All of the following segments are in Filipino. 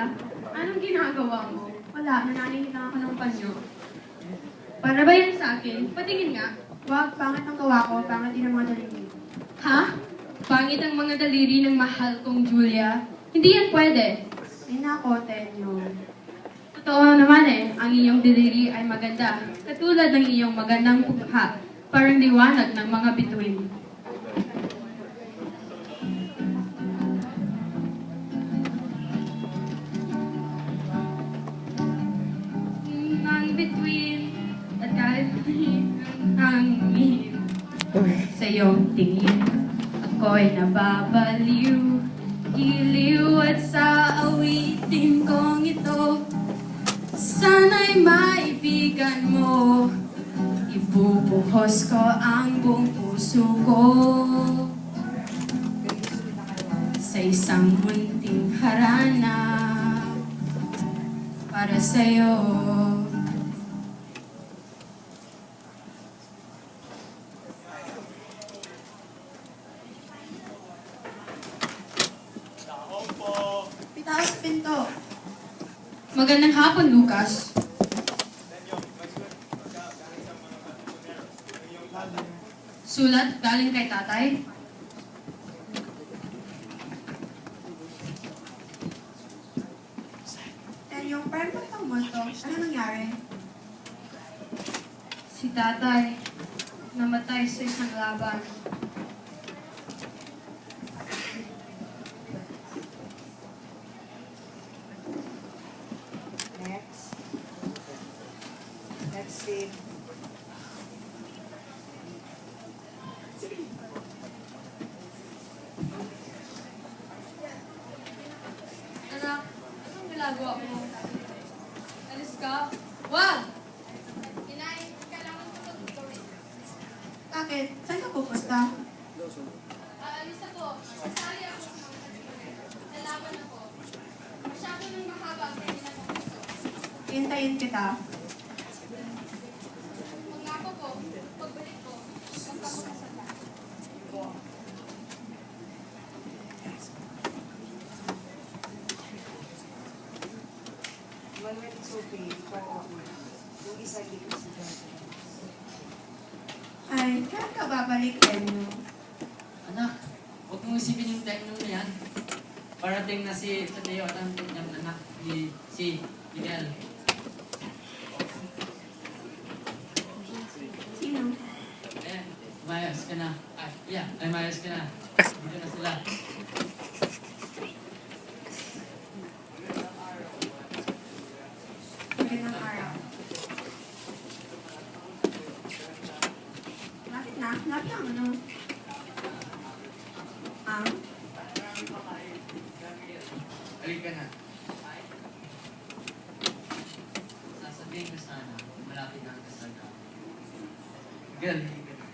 Julia, anong ginagawa mo? Wala, nananahin lang ako ng panyo. Para ba yan sa akin? Patingin nga. Wag, pangit ang gawa ko, pangit din ang mga daliri. Ha? Pangit ang mga daliri ng mahal kong Julia. Hindi yan pwede. Ay nako, Tenyo. Totoo naman ang iyong daliri ay maganda. Katulad ng iyong magandang mukha. Parang liwanag ng mga bituin. Ang bituin at kahit ang hangin sa iyong tingin. Ako'y nababaliw, giliw at sa awitin kong ito. Sana'y maibigan mo, ibubuhos ko ang buong puso ko sa isang munting harana para sa'yo. Pitaas pinto. Magandang hapon, Lucas. Sulat galing kay tatay. Tenyo, parang pagtang mo to. Ano nangyari? Si tatay namatay sa isang laban. Next. Next scene. Anak, anong ginagawa mo? Alis ka? Wag! Inay, kailangan ko gawin. Bakit? Saan ka pupunta? Aalis ako. Sasali ako sa mga lalaban ako. Masyado nang mahaba ang hindi na gusto. Hintayin kita. Pag ako ko, pagbalik ko, magpapakasal na. When it's okay, parang ako. Yung isa dito si John. Ay, kailan ka babalik, Tenyo? Anak, huwag mong isipin yung time na yan. Parating na si Tadeo at ang kanyang anak ni si Miguel. Sino? Eh, mayas ka na. Ay mayas ka na. Dito na sila. Magandang araw. Lapit na? Lapit ang ano? Ang? Halika na. Sasabihin ko sana, malapit na ang kasal ka. Miguel, halika na.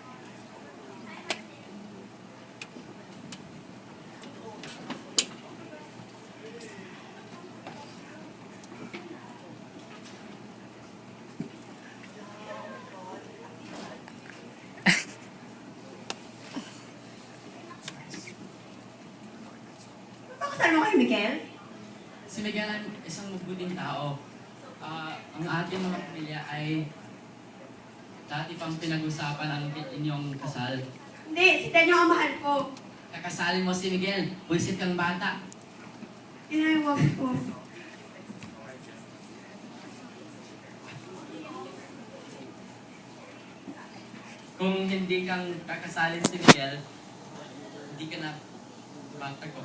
Pakasal mo kay Miguel? Si Miguel ay isang mabuting tao. Ang ating mga pamilya ay dati pang pinag-usapan ang inyong kasal. Hindi, si Tenyo ang mahal ko. Kakasalin mo si Miguel, buisit kang bata. Inaiwag ko. Kung hindi kang kakasalin si Miguel, hindi ka na bata ko.